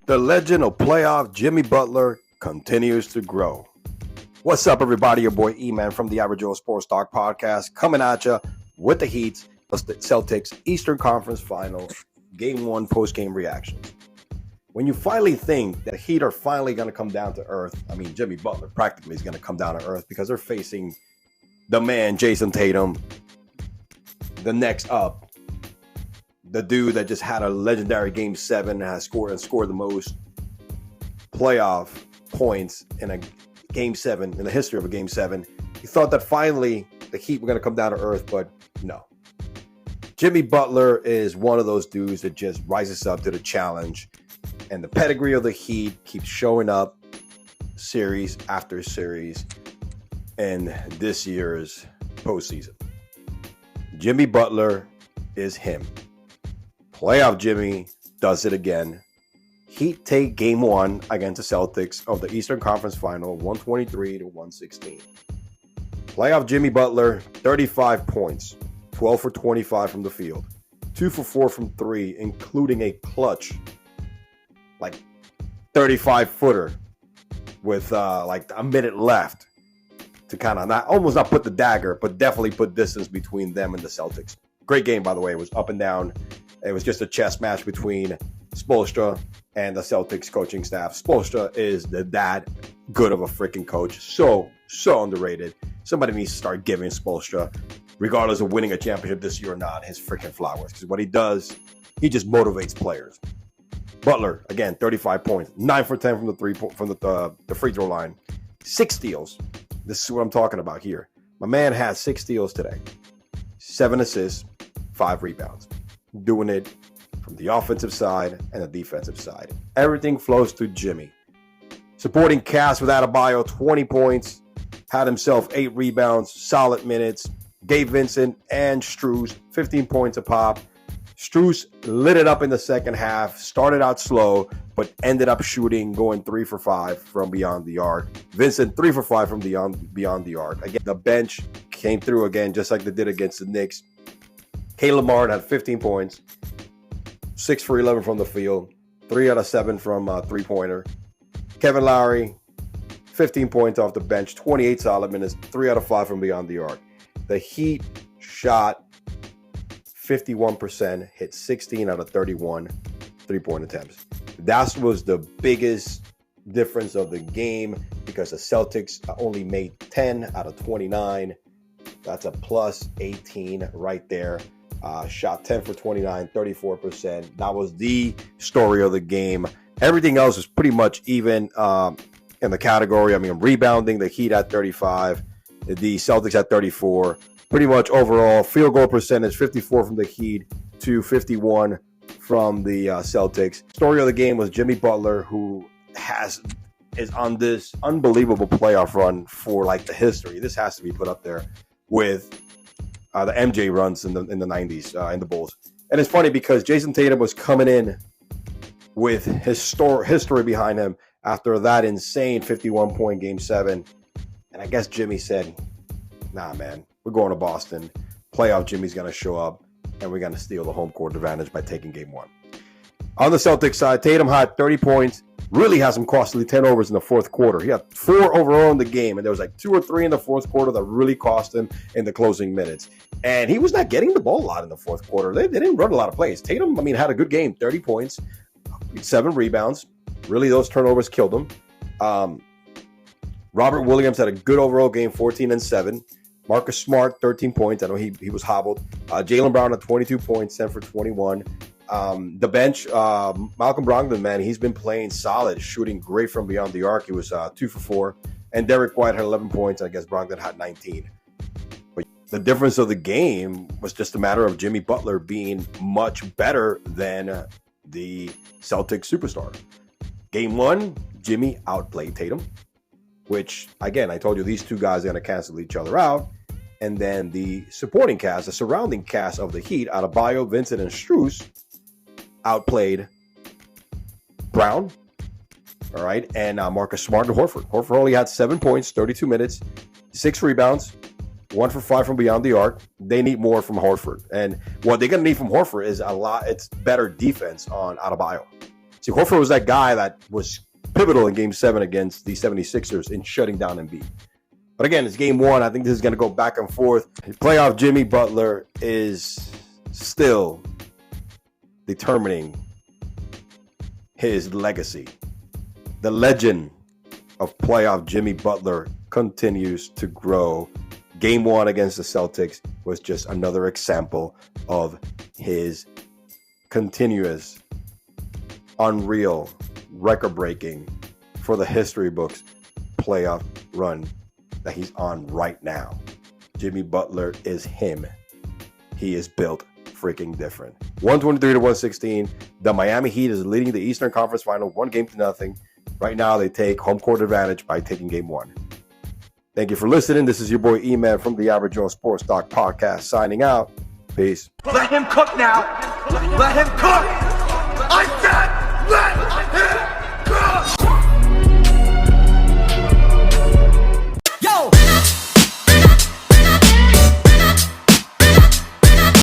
The legend of playoff Jimmy Butler continues to grow. What's up, everybody? Your boy E-Man from the Average Joe Sports Talk Podcast coming at you with the Heat, the Celtics Eastern Conference Final, Game 1 post-game reactions. When you finally think that the Heat are finally going to come down to earth, I mean, Jimmy Butler practically is going to come down to earth because they're facing the man, Jason Tatum, the next up. The dude that just had a legendary Game 7 has scored the most playoff points in a Game 7 in the history of a Game 7. You thought that finally the Heat were going to come down to earth, but no. Jimmy Butler is one of those dudes that just rises up to the challenge, and the pedigree of the Heat keeps showing up series after series in this year's postseason. Jimmy Butler is him. Playoff Jimmy does it again. Heat take Game 1 against the Celtics of the Eastern Conference Final, 123-116. Playoff Jimmy Butler, 35 points, 12 for 25 from the field, 2 for 4 from 3, including a clutch, 35-footer with a minute left to kind of not put the dagger, but definitely put distance between them and the Celtics. Great game, by the way. It was up and down. It was just a chess match between Spoelstra and the Celtics coaching staff. Spoelstra is that good of a freaking coach. So underrated. Somebody needs to start giving Spoelstra, regardless of winning a championship this year or not, his freaking flowers. Because what he does, he just motivates players. Butler, again, 35 points, 9 for 10 from the free throw line, 6 steals. This is what I'm talking about here. My man has 6 steals today, 7 assists, 5 rebounds. Doing it from the offensive side and the defensive side. Everything flows to Jimmy. Supporting cast with Adebayo, 20 points, had himself 8 rebounds, solid minutes. Gabe Vincent and Strus, 15 points a pop. Strus lit it up in the second half, started out slow, but ended up shooting, going 3 for 5 from beyond the arc. Vincent, 3 for 5 from beyond the arc. Again, the bench came through again, just like they did against the Knicks. Caleb Martin had 15 points, 6 for 11 from the field, 3 out of 7 from three-pointer. Kevin Lowry, 15 points off the bench, 28 solid minutes, 3 out of 5 from beyond the arc. The Heat shot 51%, hit 16 out of 31 three-point attempts. That was the biggest difference of the game because the Celtics only made 10 out of 29. That's a plus 18 right there. Shot 10 for 29, 34%. That was the story of the game. Everything else is pretty much even in the category. I mean, rebounding, the Heat at 35, the Celtics at 34. Pretty much overall, field goal percentage, 54 from the Heat to 51 from the Celtics. Story of the game was Jimmy Butler, who is on this unbelievable playoff run for the history. This has to be put up there with the MJ runs in the 90s in the Bulls. And it's funny because Jason Tatum was coming in with history behind him after that insane 51-point Game 7. And I guess Jimmy said, nah, man, we're going to Boston. Playoff Jimmy's going to show up, and we're going to steal the home court advantage by taking Game 1. On the Celtics side, Tatum had 30 points. Really had some costly turnovers in the fourth quarter. He had 4 overall in the game, and there was 2 or 3 in the fourth quarter that really cost him in the closing minutes. And he was not getting the ball a lot in the fourth quarter. They didn't run a lot of plays. Tatum, had a good game, 30 points, 7 rebounds. Really, those turnovers killed him. Robert Williams had a good overall game, 14 and 7. Marcus Smart, 13 points. I know he was hobbled. Jaylen Brown had 22 points, 10 for 21. The bench, Malcolm Brogdon, man, he's been playing solid, shooting great from beyond the arc. He was 2 for 4. And Derek White had 11 points. I guess Brogdon had 19. But the difference of the game was just a matter of Jimmy Butler being much better than the Celtics superstar. Game 1, Jimmy outplayed Tatum, which, again, I told you these two guys are going to cancel each other out. And then the supporting cast, the surrounding cast of the Heat, Adebayo, Vincent, and Strus, outplayed Brown, all right, and Marcus Smart and Horford. Horford only had 7 points, 32 minutes, 6 rebounds, 1 for 5 from beyond the arc. They need more from Horford. And what they're going to need from Horford is it's better defense on Adebayo. See, Horford was that guy that was pivotal in Game 7 against the 76ers in shutting down Embiid. But again, it's Game 1. I think this is going to go back and forth. Playoff Jimmy Butler is still determining his legacy. The legend of playoff Jimmy Butler continues to grow. Game 1 against the Celtics was just another example of his continuous, unreal, record-breaking, for the history books, playoff run that he's on right now. Jimmy Butler is him. He is built freaking different. 123-116. The Miami Heat is leading the Eastern Conference Final 1-0. Right now, they take home court advantage by taking Game 1. Thank you for listening. This is your boy E-Man from the Average Joe Sports Talk Podcast signing out. Peace. Let him cook now. Let him cook.